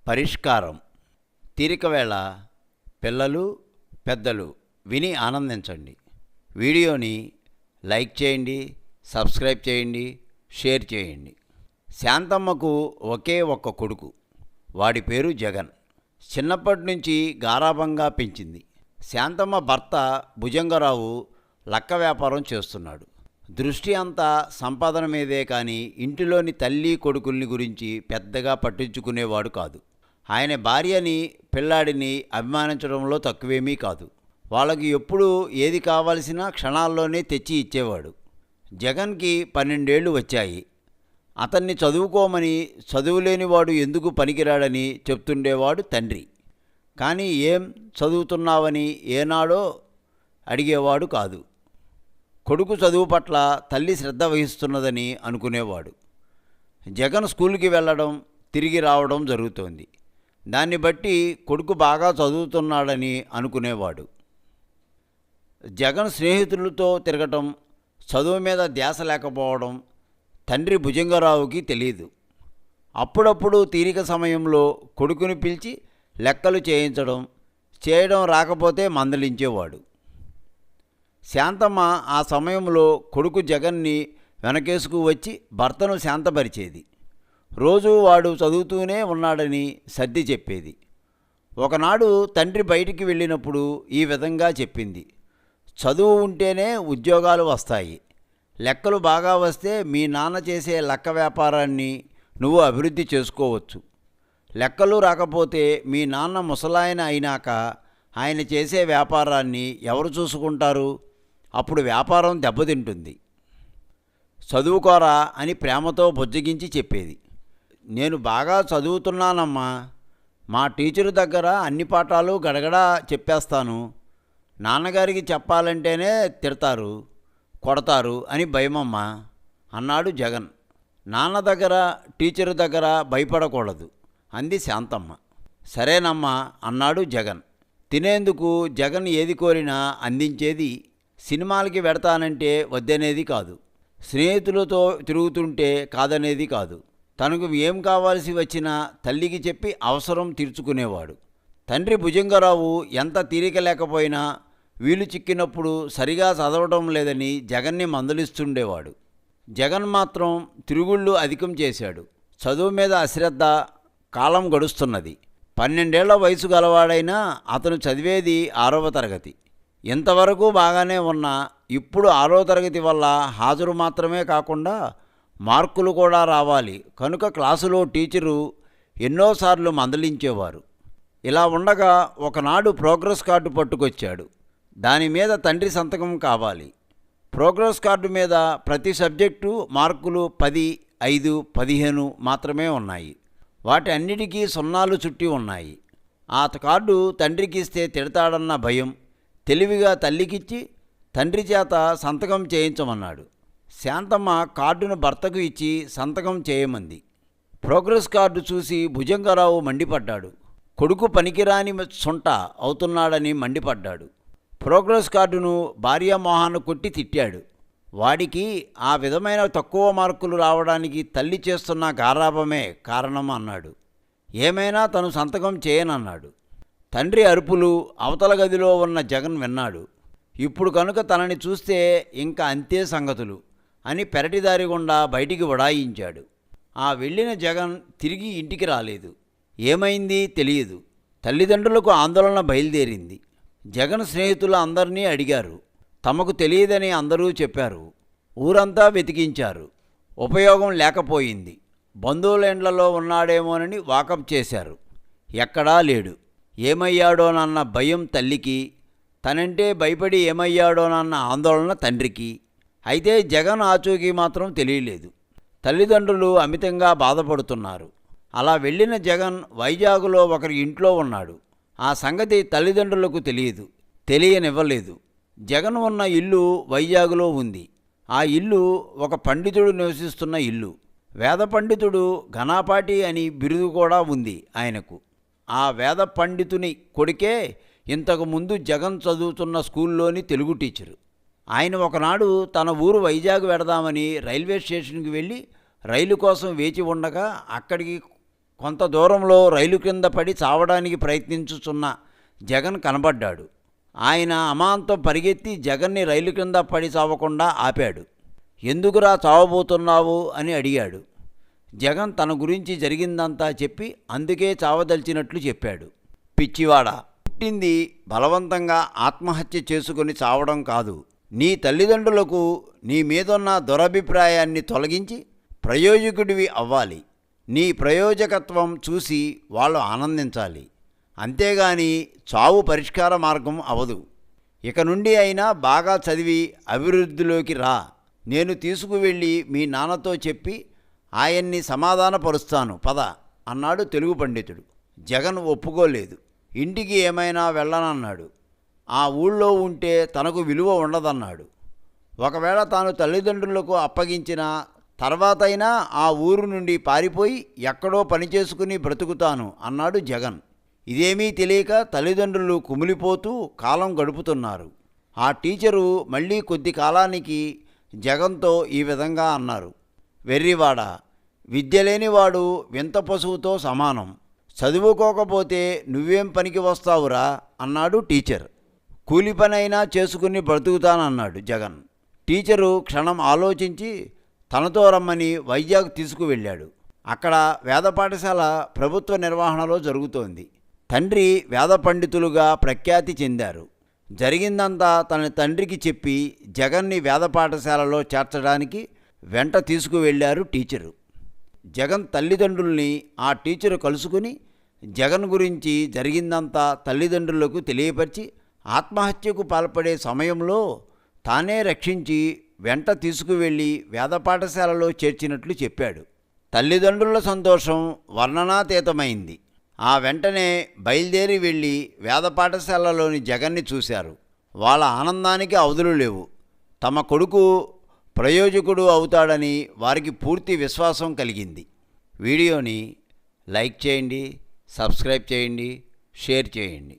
పరిష్కారం. తీరిక వేళ పిల్లలు పెద్దలు విని ఆనందించండి. వీడియోని లైక్ చేయండి, సబ్స్క్రైబ్ చేయండి, షేర్ చేయండి. శాంతమ్మకు ఒకే ఒక్క కొడుకు. వాడి పేరు జగన్. చిన్నప్పటి నుంచి గారాబంగా పెంచింది. శాంతమ్మ భర్త భుజంగరావు లక్క వ్యాపారం చేస్తున్నాడు. దృష్టి అంతా సంపాదన మీదే కానీ ఇంటిలోని తల్లి కొడుకుల్ని గురించి పెద్దగా పట్టించుకునేవాడు కాదు. ఆయన భార్యని పిల్లాడిని అభిమానించడంలో తక్కువేమీ కాదు. వాళ్ళకి ఎప్పుడు ఏది కావలసినా క్షణాల్లోనే తెచ్చి ఇచ్చేవాడు. జగన్కి 12 ఏళ్ళు వచ్చాయి. అతన్ని చదువుకోమని చదువులేనివాడు ఎందుకు పనికిరాడని చెప్తుండేవాడు తండ్రి. కానీ ఏం చదువుతున్నావని ఏనాడో అడిగేవాడు కాదు. కొడుకు చదువు పట్ల తల్లి శ్రద్ధ వహిస్తున్నదని అనుకునేవాడు. జగన్ స్కూల్కి వెళ్ళడం తిరిగి రావడం జరుగుతోంది. దాన్ని బట్టి కొడుకు బాగా చదువుతున్నాడని అనుకునేవాడు. జగన్ స్నేహితులతో తిరగటం, చదువు మీద ధ్యాస లేకపోవడం తండ్రి భుజంగరావుకి తెలియదు. అప్పుడప్పుడు తీరిక సమయంలో కొడుకుని పిలిచి లెక్కలు చేయడం రాకపోతే మందలించేవాడు. శాంతమ్మ ఆ సమయంలో కొడుకు జగన్ని వెనకేసుకు వచ్చి భర్తను శాంతపరిచేది. రోజు వాడు చదువుతూనే ఉన్నాడని సర్ది చెప్పేది. ఒకనాడు తండ్రి బయటికి వెళ్ళినప్పుడు ఈ విధంగా చెప్పింది: చదువు ఉంటేనే ఉద్యోగాలు వస్తాయి. లెక్కలు బాగా వస్తే మీ నాన్న చేసే లెక్క వ్యాపారాన్ని నువ్వు అభివృద్ధి చేసుకోవచ్చు. లెక్కలు రాకపోతే మీ నాన్న ముసలాయన అయినాక ఆయన చేసే వ్యాపారాన్ని ఎవరు చూసుకుంటారు? అప్పుడు వ్యాపారం దెబ్బతింటుంది. చదువుకోరా అని ప్రేమతో బుజ్జగించి చెప్పేది. నేను బాగా చదువుతున్నానమ్మా. మా టీచరు దగ్గర అన్ని పాఠాలు గడగడా చెప్పేస్తాను. నాన్నగారికి చెప్పాలంటేనే తిడతారు, కొడతారు అని భయమమ్మా అన్నాడు జగన్. నాన్న దగ్గర టీచరు దగ్గర భయపడకూడదు అంది శాంతమ్మ. సరేనమ్మా అన్నాడు జగన్. తినేందుకు జగన్ ఏది కోరినా అందించేది. సినిమాలకి వెడతానంటే వద్దనేది కాదు. స్నేహితులతో తిరుగుతుంటే కాదనేది కాదు. తనకు ఏం కావాల్సి వచ్చినా తల్లికి చెప్పి అవసరం తీర్చుకునేవాడు. తండ్రి భుజంగరావు ఎంత తీరిక లేకపోయినా వీలు చిక్కినప్పుడు సరిగా చదవడం లేదని జగన్ని మందలిస్తుండేవాడు. జగన్ మాత్రం తిరుగుళ్ళు అధికం చేశాడు. చదువు మీద అశ్రద్ధ. కాలం గడుస్తున్నది. 12 ఏళ్ల వయసు గలవాడైనా అతను చదివేది 6వ తరగతి. ఇంతవరకు బాగానే ఉన్నా ఇప్పుడు 6వ తరగతి వల్ల హాజరు మాత్రమే కాకుండా మార్కులు కూడా రావాలి కనుక క్లాసులో టీచరు ఎన్నోసార్లు మందలించేవారు. ఇలా ఉండగా ఒకనాడు ప్రోగ్రెస్ కార్డు పట్టుకొచ్చాడు. దాని మీద తండ్రి సంతకం కావాలి. ప్రోగ్రెస్ కార్డు మీద ప్రతి సబ్జెక్టు మార్కులు 10, 5, 15 మాత్రమే ఉన్నాయి. వాటి అన్నిటికీ సున్నాలు చుట్టి ఉన్నాయి. ఆ కార్డు తండ్రికి ఇస్తే తిడతాడన్న భయం తెలివిగా తల్లికిచ్చి తండ్రి చేత సంతకం చేయించమన్నాడు. శాంతమ్మ కార్డును భర్తకు ఇచ్చి సంతకం చేయమంది. ప్రోగ్రెస్ కార్డు చూసి భుజంగరావు మండిపడ్డాడు. కొడుకు పనికిరాని సొంట అవుతున్నాడని మండిపడ్డాడు. ప్రోగ్రెస్ కార్డును భార్యామోహాన్ని కొట్టి తిట్టాడు. వాడికి ఆ విధమైన తక్కువ మార్కులు రావడానికి తల్లి చేస్తున్న గారాబమే కారణం అన్నాడు. ఏమైనా తను సంతకం చేయనన్నాడు. తండ్రి అరుపులు అవతల గదిలో ఉన్న జగన్ విన్నాడు. ఇప్పుడు కనుక తనని చూస్తే ఇంకా అంతే సంగతులు అని పెరటిదారి గుండా బయటికి ఉడాయించాడు. ఆ వెళ్ళిన జగన్ తిరిగి ఇంటికి రాలేదు. ఏమైంది తెలియదు. తల్లిదండ్రులకు ఆందోళన బయలుదేరింది. జగన్ స్నేహితులు అందరినీ అడిగారు. తమకు తెలియదని అందరూ చెప్పారు. ఊరంతా వెతికించారు. ఉపయోగం లేకపోయింది. బంధువుల ఇండ్లలో ఉన్నాడేమోనని వాకప్ చేశారు. ఎక్కడా లేడు. ఏమయ్యాడోనన్న భయం తల్లికి, తనంటే భయపడి ఏమయ్యాడోనన్న ఆందోళన తండ్రికి. అయితే జగన్ ఆచూకీ మాత్రం తెలియలేదు. తల్లిదండ్రులు అమితంగా బాధపడుతున్నారు. అలా వెళ్ళిన జగన్ వైజాగ్లో ఒకరి ఇంట్లో ఉన్నాడు. ఆ సంగతి తల్లిదండ్రులకు తెలియనివ్వలేదు. జగన్ ఉన్న ఇల్లు వైజాగ్లో ఉంది. ఆ ఇల్లు ఒక పండితుడు నివసిస్తున్న ఇల్లు. వేద పండితుడు ఘనాపాటి అని బిరుదు కూడా ఉంది ఆయనకు. ఆ వేద పండితుని కొడుకే ఇంతకుముందు జగన్ చదువుతున్న స్కూల్లోని తెలుగు టీచరు. ఆయన ఒకనాడు తన ఊరు వైజాగ్ వెడదామని రైల్వే స్టేషన్కి వెళ్ళి రైలు కోసం వేచి ఉండగా అక్కడికి కొంత దూరంలో రైలు కింద పడి చావడానికి ప్రయత్నించుచున్న జగన్ కనబడ్డాడు. ఆయన అమాంతం పరిగెత్తి జగన్ని రైలు కింద పడి చావకుండా ఆపాడు. ఎందుకురా చావబోతున్నావు అని అడిగాడు. జగన్ తన గురించి జరిగిందంతా చెప్పి అందుకే చావదలిచినట్లు చెప్పాడు. పిచ్చివాడా, పుట్టింది బలవంతంగా ఆత్మహత్య చేసుకుని చావడం కాదు. నీ తల్లిదండ్రులకు నీ మీదున్న దురభిప్రాయాన్ని తొలగించి ప్రయోజకుడివి అవ్వాలి. నీ ప్రయోజకత్వం చూసి వాళ్ళు ఆనందించాలి. అంతేగాని చావు పరిష్కార మార్గం అవదు. ఇక నుండి అయినా బాగా చదివి అభివృద్ధిలోకి రా. నేను తీసుకువెళ్ళి మీ నాన్నతో చెప్పి ఆయన్ని సమాధానపరుస్తాను పద అన్నాడు తెలుగు పండితుడు. జగన్ ఒప్పుకోలేదు. ఇంటికి ఏమైనా వెళ్ళనన్నాడు. ఆ ఊళ్ళో ఉంటే తనకు విలువ ఉండదన్నాడు. ఒకవేళ తాను తల్లిదండ్రులకు అప్పగించిన తర్వాతైనా ఆ ఊరు నుండి పారిపోయి ఎక్కడో పనిచేసుకుని బ్రతుకుతాను అన్నాడు జగన్. ఇదేమీ తెలియక తల్లిదండ్రులు కుమిలిపోతూ కాలం గడుపుతున్నారు. ఆ టీచరు మళ్ళీ కొద్ది కాలానికి జగన్తో ఈ విధంగా అన్నారు. వెర్రివాడ, విద్య లేనివాడు వింత పశువుతో సమానం. చదువుకోకపోతే నువ్వేం పనికి వస్తావురా అన్నాడు టీచర్. కూలి పనైనా చేసుకుని బ్రతుకుతానన్నాడు జగన్. టీచరు క్షణం ఆలోచించి తనతో రమ్మని వైజాగ్ తీసుకువెళ్ళాడు. అక్కడ వేద పాఠశాల ప్రభుత్వ నిర్వహణలో జరుగుతోంది. తండ్రి వేద పండితులుగా ప్రఖ్యాతి చెందారు. జరిగిందంతా తన తండ్రికి చెప్పి జగన్ని వేద పాఠశాలలో చేర్చడానికి వెంట తీసుకువెళ్ళారు టీచరు. జగన్ తల్లిదండ్రుల్ని ఆ టీచరు కలుసుకుని జగన్ గురించి జరిగిందంతా తల్లిదండ్రులకు తెలియపరిచి ఆత్మహత్యకు పాల్పడే సమయంలో తానే రక్షించి వెంట తీసుకువెళ్ళి వేద పాఠశాలలో చేర్చినట్లు చెప్పాడు. తల్లిదండ్రుల సంతోషం వర్ణనాతీతమైంది. ఆ వెంటనే బయలుదేరి వెళ్ళి వేద పాఠశాలలోని జగన్ని చూశారు. వాళ్ళ ఆనందానికి అవధులు లేవు. తమ కొడుకు ప్రయోజకుడు అవుతాడని వారికి పూర్తి విశ్వాసం కలిగింది. వీడియోని లైక్ చేయండి, సబ్స్క్రైబ్ చేయండి, షేర్ చేయండి.